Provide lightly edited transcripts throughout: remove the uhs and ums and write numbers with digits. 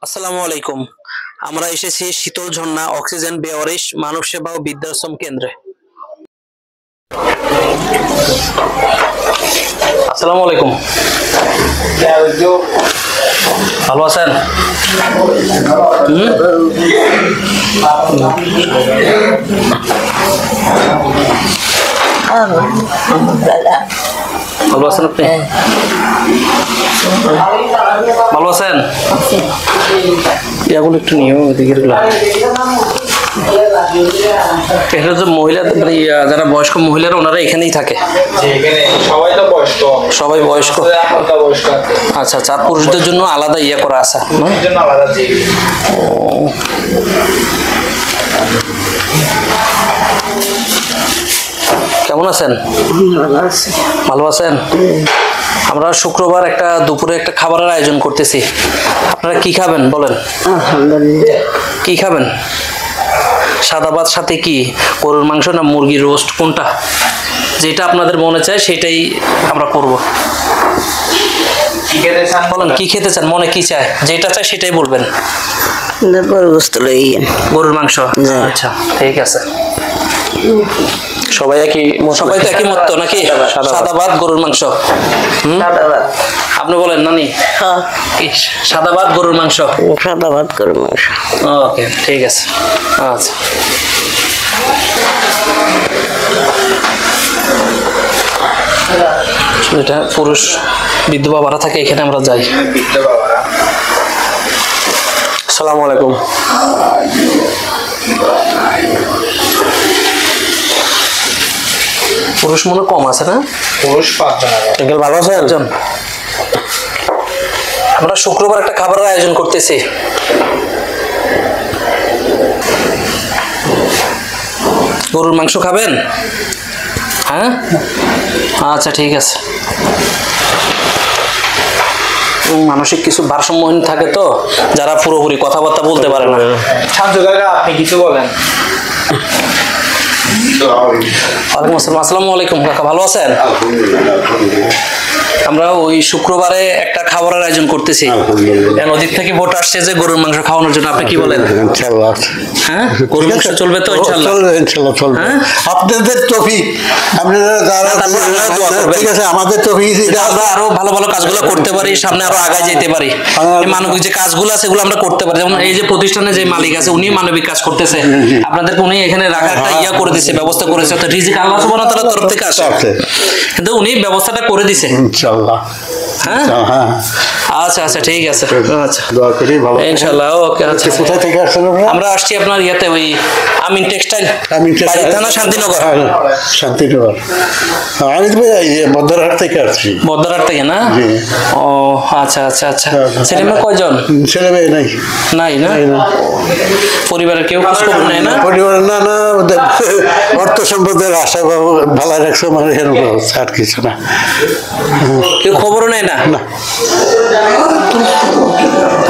আসসালামু আলাইকুম। আমরা এসেছি শীতল ঝর্ণা অক্সিজেন বেওয়ারিশ মানব সেবা ও বৃদ্ধাশ্রম কেন্দ্রে। আসসালামু আলাইকুম। ভালো আছেন? ভালো আছেন আপনি? ভালো আছেন? এগুলো একটু নিও এদিকের গুলা। এটা যে মহিলা যারা বয়স্ক মহিলারা ওনারা এখানেই থাকে। সবাই বয়স্ক। আচ্ছা আচ্ছা, পুরুষদের জন্য আলাদা ইয়ে করা আছে। কেমন আছেন? ভালো আছেন? আমরা শুক্রবার দুপুরে একটা খাবারের আয়োজন করতেছি। আপনারা কি খাবেন বলেন? কি খাবেন? সাদা ভাত সাথে কি গরুর মাংস না মুরগির রোস্ট, কোনটা? যেটা আপনাদের মনে চায় সেটাই আমরা করব। বলেন কি খেতে চান, মনে কি চায়, যেটা চায় সেটাই বলবেন। গরুর মাংস। আচ্ছা ঠিক আছে। সবাই তো একই মত নাকি? সাদা ভাত গরুর মাংস। আপনি বলেন নানি। সাদা ভাত গরুর মাংস। সাদা ভাত গরুর মাংস। ওকে ঠিক আছে। আচ্ছা এটা পুরুষ বৃদ্ধ বাবারা থাকে এখানে, আমরা যাই। আসসালামু আলাইকুম। পুরুষ মনে কম আছে না? পুরুষ 5 জন। ভালো আছে একজন। আমরা শুক্রবার একটা খাবারের আয়োজন করতেছি। গরুর মাংস খাবেন? হ্যাঁ আচ্ছা ঠিক আছে। মানসিক কিছু ভারসাম্যহীন থাকে তো, যারা পুরোপুরি কথাবার্তা বলতে পারে না। শান্ত কাকা আপনি কিছু বলেন। ওয়ালাইকুম আসসালাম। আসসালামু আলাইকুম কাকা, ভালো আছেন? আমরা ওই শুক্রবারে একটা খাবারের আয়োজন করতেছি। নদীর থেকে ভোট আসছে যে গরুর মাংস খাওয়ানোর জন্য। আপনি কি বলেন? হ্যাঁ গরুর মাংস চলবে তো? ইনশাআল্লাহ। আপনাদের তৌফিক, আপনারা ঠিক আছে, আমাদের তৌফিক আমরা আরো ভালো ভালো কাজগুলো করতে পারি, সামনে আরো আগায় যেতে পারি। মানবিক যে কাজগুলো আছে সেগুলো আমরা করতে পারি। যেমন এই যে প্রতিষ্ঠানে যে মালিক আছে উনি মানবিক কাজ করতেছে, আপনাদেরকে উনি এখানে রাখার একটা ইয়া করে দিচ্ছে, ব্যবস্থা করেছে। তো রিজিক আল্লাহ সুবহানাহু ওয়া তাআলার তরফ থেকে আসে, কিন্তু উনি ব্যবস্থাটা করে দিছে। ইনশাআল্লাহ। হ্যাঁ আচ্ছা আচ্ছা ঠিক আছে। আচ্ছা দোয়া করি ভালো ইনশাআল্লাহ। ওকে আচ্ছা। কোথা থেকে আসছেন আপনারা? আমরা আসছি আপনার ইয়াতে ওই আমিন টেক্সটাইল, থানা শান্তিনগর। শান্তিনগর। আমি তো বদরহাট থেকে আসছি। বদরহাট থেকে না? ও আচ্ছা আচ্ছা আচ্ছা। ছেলে মেয়ে কয়জন? ছেলে মেয়ে নাই। নাই না? পরিবারের কেউ খোঁজ খবর নেয় না? পরিবার না না, অর্থ সম্পদের আশা ভালো রাখছে, মানে এরকম আর কিছু না। কেউ খবরও নেয় না?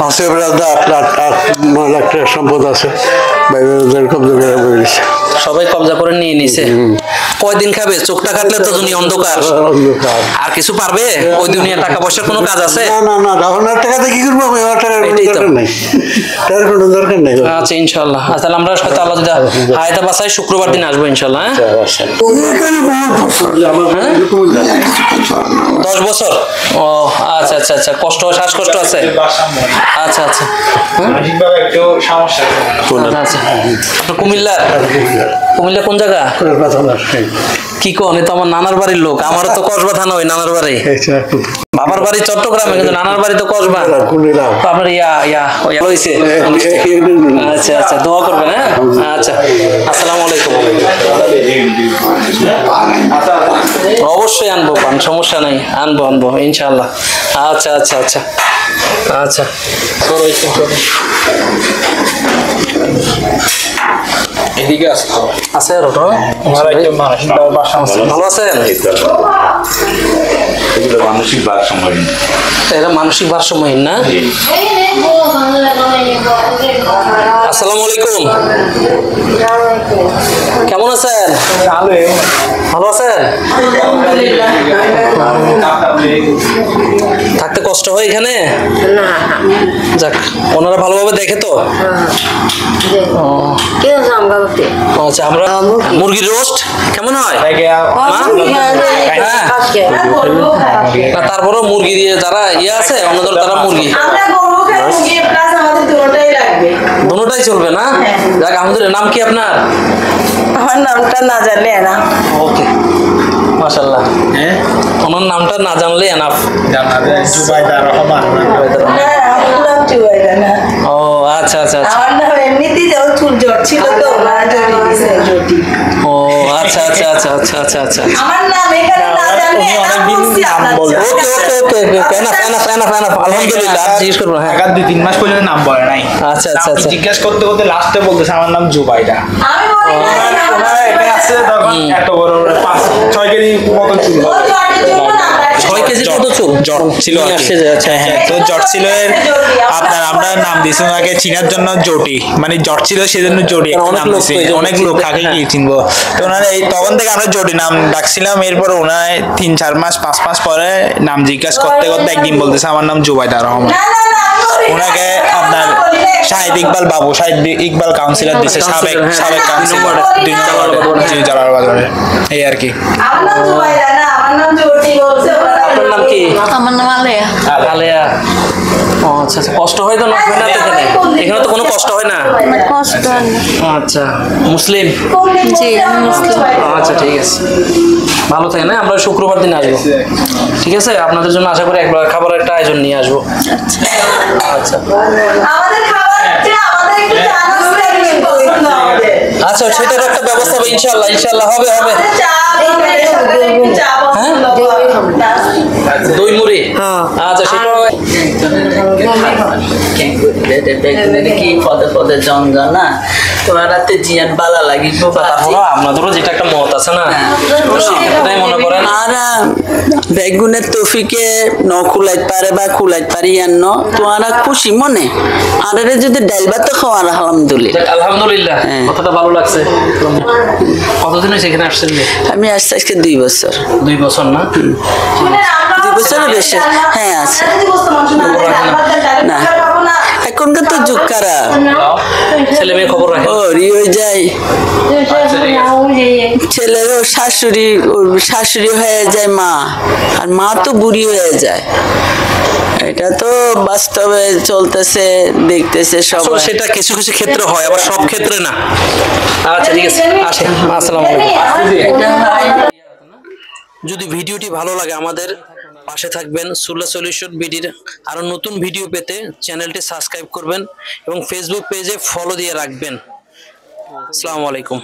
আছে প্রায় 8-9 লাখ টাকার সম্পদ আছে, সবাই কবজা করে নিয়ে নিছে। কয়দিন খাবে? চোখটা কাটলে তো দুনিয়া অন্ধকার। আর কিছু পারবে? ওই দুনিয়া টাকা পয়সার কোনো কাজ আছে? না না না, আপনার টাকাতে কি করবো? আমি আমার টাকার দরকার নাই, টাকার কোনো দরকার নেই। আচ্ছা ইনশাআল্লাহ। তাহলে আমরা হয়তো আল্লাহ যদি হায়াতে বাঁচাই শুক্রবার দিন আসবো ইনশাআল্লাহ। 10 বছর? ও আচ্ছা আচ্ছা আচ্ছা। কষ্ট, শ্বাসকষ্ট আছে? আচ্ছা আচ্ছা। একটু সমস্যা আচ্ছা। আপনার কুমিল্লা? কুমিল্লা কোন জায়গা? কি কোন? তো আমার নানার বাড়ির লোক। আমারও তো কসবা থানা, ওই নানার বাড়ি। বাবার বাড়ি চট্টগ্রামে, কিন্তু নানার বাড়ি তো কসবা। আপনার হয়েছে। আচ্ছা আচ্ছা, দোয়া করবেন। হ্যাঁ আচ্ছা। আসসালামু আলাইকুম। অবশ্যই আনবো পান, সমস্যা নাই, আনবো ইনশাআল্লাহ। আচ্ছা আচ্ছা আচ্ছা আচ্ছা। এদিকে আছে আর ওটা ভালো আছেন? এগুলো মানসিক ভারসাম্যহীন। এরা মানসিক ভারসাম্যহীন না? আসসালামু আলাইকুম। কেমন আছেন? ভালো আছেন? থাকতে কষ্ট হয় এখানে? যাক, ওনারা ভালোভাবে দেখে তো? আচ্ছা, আমরা মুরগির রোস্ট কেমন হয়? না, তারপরেও মুরগি দিয়ে যারা ইয়ে আছে অন্যদের তারা মুরগি দুটোটাই চলবে না? যাক, আমাদের নাম কি আপনার? আমার নামটা না জানলে না। ওকে, মাশাআল্লাহ। ওনার নামটা না জানলে এনাফ। জুবাইদা রহমান। ও আচ্ছা আচ্ছা আচ্ছা। আমার নাম এমনিতেই যেমন চুল জট ছিল তো ও আচ্ছা আচ্ছা আচ্ছা আচ্ছা আচ্ছা আচ্ছা। আমার নাম এখানে না জানলে ওকে ওকে ওকে ওকে, এনাফ এনাফ এনাফ এনাফ, আলহামদুলিল্লাহ। জিজ্ঞেস করবো, হ্যাঁ। 2-3 মাস পর্যন্ত নাম বলে নাই। আচ্ছা আচ্ছা আচ্ছা। জিজ্ঞেস করতে করতে লাস্টে বলতেছে আমার নাম জুবাইদা। আমি বলি ওনার এখানে আছে তখন এত বড় 5-6 কেজি মতো চুল হবে। 6 কেজির মতো চুল জট ছিল আর কি। হ্যাঁ, তো জট ছিল আপনার, আমরা নাম দিয়েছি ওনাকে চিনার জন্য জটি, মানে জট ছিল সেজন্য জটি একটা নাম দিয়েছি। অনেক লোক কাকে কি চিনবো, তো ওনার এই তখন থেকে আমরা জটি নাম ডাকছিলাম। এরপর ওনার 3-4 মাস 5 মাস পরে নাম জিজ্ঞাসা করতে করতে একদিন বলতেছে আমার নাম জুবাইদা রহমান। ওনাকে আপনার শাহিদ ইকবাল বাবু, শাহিদ ইকবাল কাউন্সিলর দিছে, সাবেক কাউন্সিলর 2 নম্বর ওয়ার্ডে, জলার বাজারে, এই আর কি। আমার নাম জুবাইদা না, আমার নাম জটি বলছে। আপনার নাম কি? আমার নাম আলেয়া। আলেয়া। ও আচ্ছা আচ্ছা। কষ্ট হয় তো না এখানে? এখানে তো কোনো কষ্ট হয় না? কষ্ট হয় না। আচ্ছা, মুসলিম? জি, আমি মুসলিম। আচ্ছা, ঠিক আছে, ভালো থাকেন। আমরা শুক্রবার দিন আসবো, ঠিক আছে? আপনাদের জন্য আশা করি একবার খাবারের একটা আয়োজন নিয়ে আসবো। আচ্ছা আমাদের খাবার হচ্ছে আমাদের একটু চা নাস্তা বেশি পছন্দ আমাদের। আচ্ছা, সেটার একটা ব্যবস্থা হবে ইনশাআল্লাহ, ইনশাআল্লাহ হবে হবে। চা সকালে একটু চা পছন্দ দই মুড়ি, আচ্ছা সেটা কি পদে পদে জঙ্গল না তোমার রাতে জিয়ান বালা লাগিব। তারপরে আপনাদেরও যেটা একটা মত আছে না, সেটাই মনে করেন। আর বেগুনের তফিকে ন খুলাইতে পারে বা খুলাইতে পারি ন তোমারা খুশি মনে আর যদি ডাইল ভাত খাওয়ার আলহামদুলিল্লাহ। আলহামদুলিল্লাহ, কথাটা ভালো লাগছে। কতদিন হয়েছে এখানে আসছেন? আমি আসতে আজকে 2 বছর। 2 বছর না? 2 বছরের বেশি, হ্যাঁ আছে না। এখনকার তো যুগ খারাপ, ছেলে মেয়ে খবর রাখে? ও রি হয়ে যায়, ছেলেরও শাশুড়ি হয়ে যায় মা, আর মা তো বুড়ি হয়ে যায়। এটা তো বাস্তবে চলতেছে, দেখতেছে সবাই। সেটা কিছু কিছু ক্ষেত্রে হয়, আবার সব ক্ষেত্রে না। আচ্ছা ঠিক আছে, আসেন। আসসালামু আলাইকুম। যদি ভিডিওটি ভালো লাগে আমাদের পাশে থাকবেন। সুল্লা সলিউশন বিডির আরো নতুন ভিডিও পেতে চ্যানেলটি সাবস্ক্রাইব করবেন এবং ফেসবুক পেজে ফলো দিয়ে রাখবেন। আসসালামু আলাইকুম।